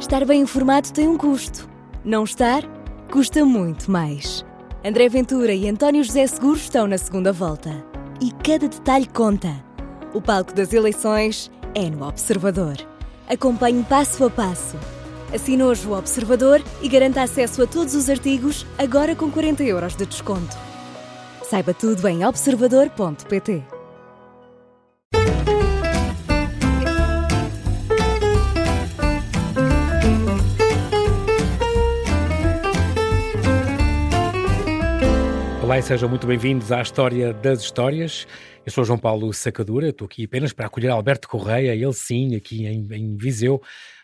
Estar bem informado tem um custo. Não estar, custa muito mais. André Ventura e António José Seguro estão na segunda volta. E cada detalhe conta. O palco das eleições é no Observador. Acompanhe passo a passo. Assine hoje o Observador e garanta acesso a todos os artigos, agora com 40 € de desconto. Saiba tudo em observador.pt. Olá e sejam muito bem-vindos à História das Histórias. Eu sou João Paulo Sacadura, estou aqui apenas para acolher Alberto Correia, ele sim, aqui em Viseu,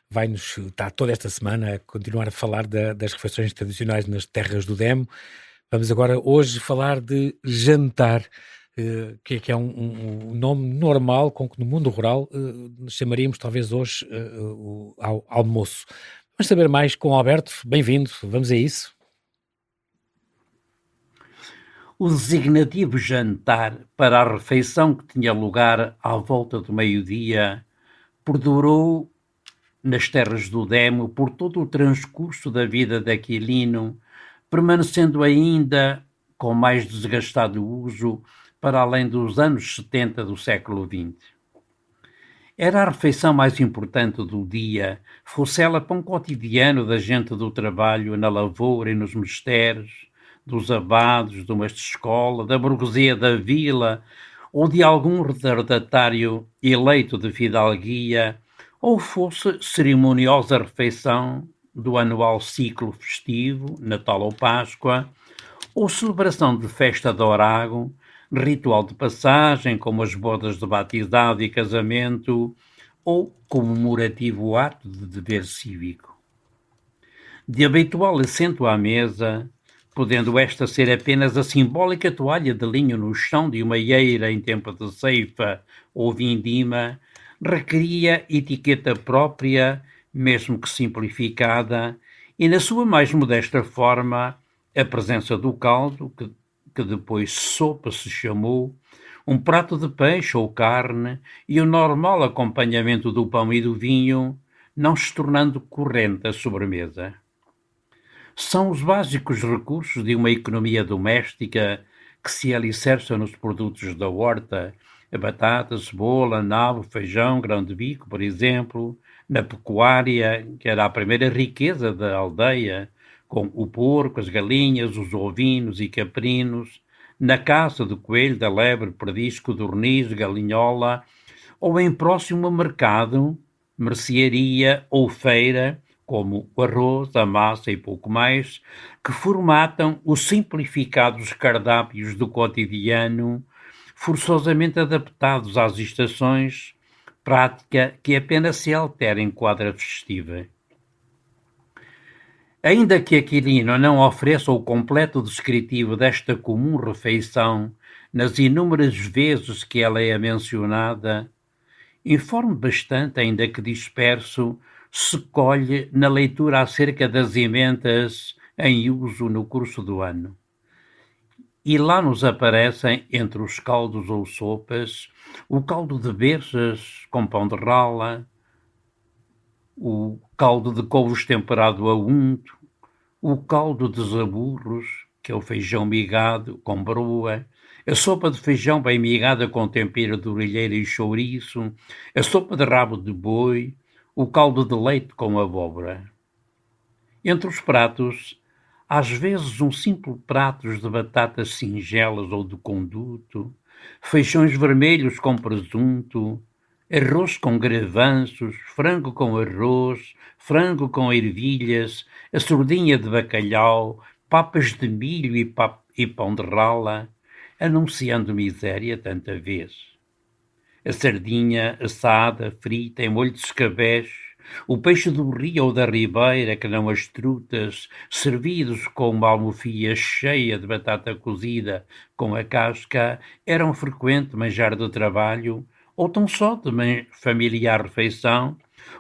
vai-nos estar toda esta semana a continuar a falar das refeições tradicionais nas terras do Demo. Vamos agora hoje falar de jantar, que é um nome normal com que no mundo rural chamaríamos talvez hoje o almoço. Vamos saber mais com Alberto, bem-vindo, vamos a isso. O designativo jantar para a refeição que tinha lugar à volta do meio-dia perdurou nas terras do Demo por todo o transcurso da vida de Aquilino, permanecendo ainda com mais desgastado uso para além dos anos 70 do século XX. Era a refeição mais importante do dia, fosse ela pão cotidiano da gente do trabalho na lavoura e nos mistérios, dos abados, do mestre de escola, da burguesia da vila, ou de algum retardatário eleito de fidalguia, ou fosse cerimoniosa refeição do anual ciclo festivo, Natal ou Páscoa, ou celebração de festa de Orago, ritual de passagem, como as bodas de batizado e casamento, ou comemorativo ato de dever cívico. De habitual assento à mesa, podendo esta ser apenas a simbólica toalha de linho no chão de uma eira em tempo de ceifa ou vindima, requeria etiqueta própria, mesmo que simplificada, e na sua mais modesta forma, a presença do caldo, que depois sopa se chamou, um prato de peixe ou carne e o normal acompanhamento do pão e do vinho, não se tornando corrente a sobremesa. São os básicos recursos de uma economia doméstica que se alicerça nos produtos da horta, a batata, cebola, nabo, feijão, grão de bico, por exemplo, na pecuária, que era a primeira riqueza da aldeia, com o porco, as galinhas, os ovinos e caprinos, na caça do coelho, da lebre, perdiz, codorniz, galinhola, ou em próximo mercado, mercearia ou feira, como o arroz, a massa e pouco mais, que formatam os simplificados cardápios do cotidiano, forçosamente adaptados às estações, prática que apenas se altera em quadra festiva. Ainda que Aquilino não ofereça o completo descritivo desta comum refeição nas inúmeras vezes que ela é mencionada, informe bastante, ainda que disperso, se colhe na leitura acerca das emendas em uso no curso do ano. E lá nos aparecem, entre os caldos ou sopas, o caldo de berças com pão de rala, o caldo de couves temperado a unto, o caldo de zaburros, que é o feijão migado com broa, a sopa de feijão bem migada com tempero de orelheira e chouriço, a sopa de rabo de boi, o caldo de leite com abóbora. Entre os pratos, às vezes um simples prato de batatas singelas ou de conduto, feijões vermelhos com presunto, arroz com gravanços, frango com arroz, frango com ervilhas, a sordinha de bacalhau, papas de milho e pão de rala, anunciando miséria tanta vez. A sardinha assada, frita, em molho de escabeche, o peixe do rio ou da ribeira, que não as trutas, servidos com uma almofia cheia de batata cozida com a casca, eram frequente manjar do trabalho, ou tão só de familiar refeição,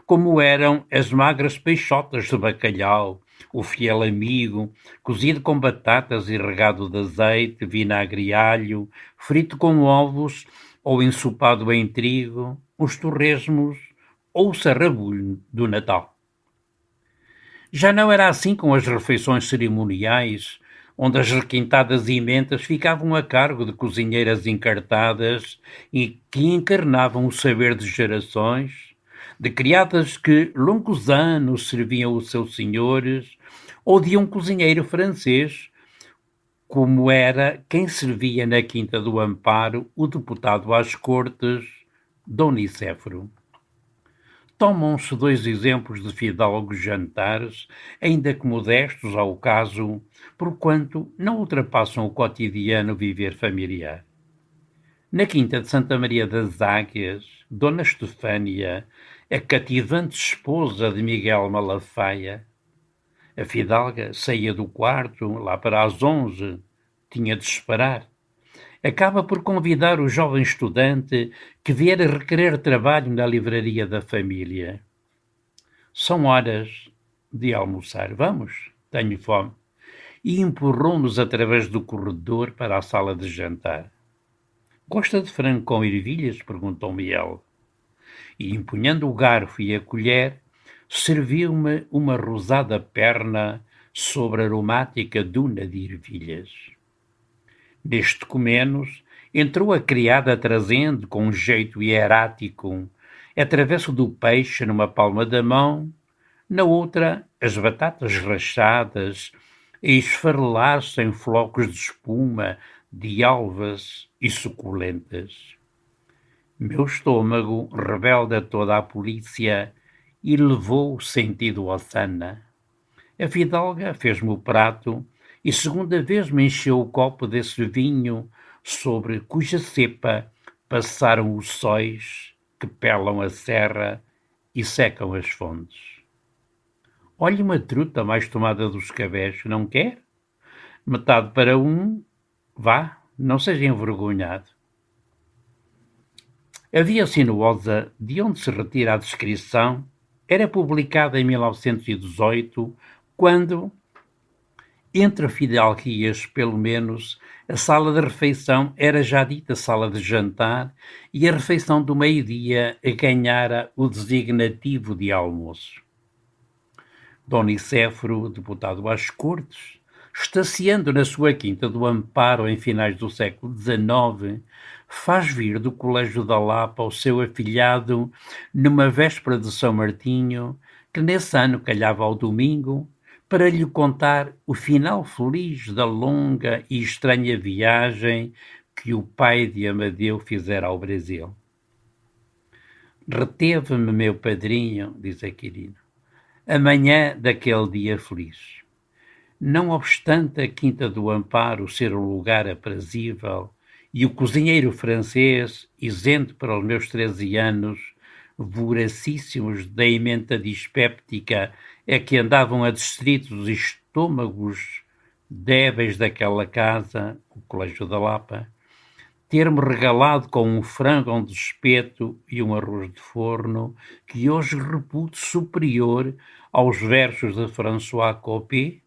como eram as magras peixotas de bacalhau, o fiel amigo, cozido com batatas e regado de azeite, vinagre e alho, frito com ovos ou ensopado em trigo, os torresmos ou o sarrabulho do Natal. Já não era assim com as refeições cerimoniais, onde as requintadas emendas ficavam a cargo de cozinheiras encartadas e que encarnavam o saber de gerações, de criadas que longos anos serviam os seus senhores, ou de um cozinheiro francês, como era quem servia na Quinta do Amparo o deputado às Cortes, Dom Nicéforo. Tomam-se dois exemplos de fidalgos jantares, ainda que modestos ao caso, porquanto não ultrapassam o cotidiano viver familiar. Na Quinta de Santa Maria das Águias, Dona Estefânia, a cativante esposa de Miguel Malafaia, a fidalga saía do quarto lá para as 11, tinha de esperar. Acaba por convidar o jovem estudante que viera requerer trabalho na livraria da família. São horas de almoçar. Vamos, tenho fome. E empurrou-nos através do corredor para a sala de jantar. Gosta de frango com ervilhas? Perguntou-me ele. E empunhando o garfo e a colher, serviu-me uma rosada perna sobre a aromática duna de ervilhas. Neste comenos, entrou a criada trazendo, com um jeito hierático, a travessa do peixe numa palma da mão, na outra, as batatas rachadas, a esfarelar-se em flocos de espuma, de alvas e suculentas. Meu estômago, rebelde a toda a polícia, elevou o sentido Osana. A fidalga fez-me o prato e segunda vez me encheu o copo desse vinho sobre cuja cepa passaram os sóis que pelam a serra e secam as fontes. Olhe uma truta mais tomada dos cabés, não quer? Metade para um, vá, não seja envergonhado. A Via Sinuosa, de onde se retira a descrição, era publicada em 1918, quando, entre fidalguias, pelo menos, a sala de refeição era já dita sala de jantar e a refeição do meio-dia ganhara o designativo de almoço. Dom Nicéforo, deputado às Cortes, estaciando na sua Quinta do Amparo em finais do século XIX, faz vir do Colégio da Lapa o seu afilhado numa véspera de São Martinho, que nesse ano calhava ao domingo, para lhe contar o final feliz da longa e estranha viagem que o pai de Amadeu fizera ao Brasil. Reteve-me, meu padrinho, diz Aquilino, amanhã daquele dia feliz. Não obstante a Quinta do Amparo ser um lugar aprazível e o cozinheiro francês, isento para os meus 13 anos, voracíssimos da emenda dispéptica é que andavam a distritos os estômagos débeis daquela casa, o Colégio da Lapa, ter-me regalado com um frango a um despeto e um arroz de forno que hoje reputo superior aos versos de François Copé,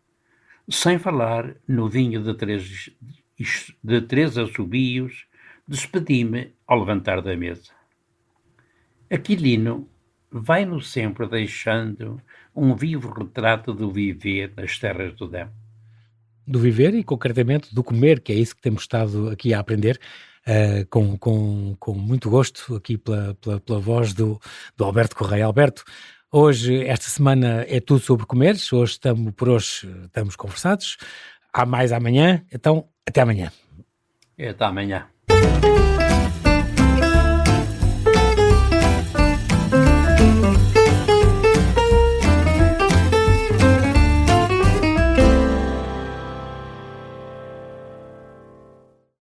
sem falar no vinho de três assobios, despedi-me ao levantar da mesa. Aquilino vai-nos sempre deixando um vivo retrato do viver nas terras do Dão. Do viver e, concretamente, do comer, que é isso que temos estado aqui a aprender, com muito gosto, aqui pela voz do Alberto Correia. Alberto, hoje, esta semana, é tudo sobre comeres. Por hoje estamos conversados. Há mais amanhã, então até amanhã. Até amanhã.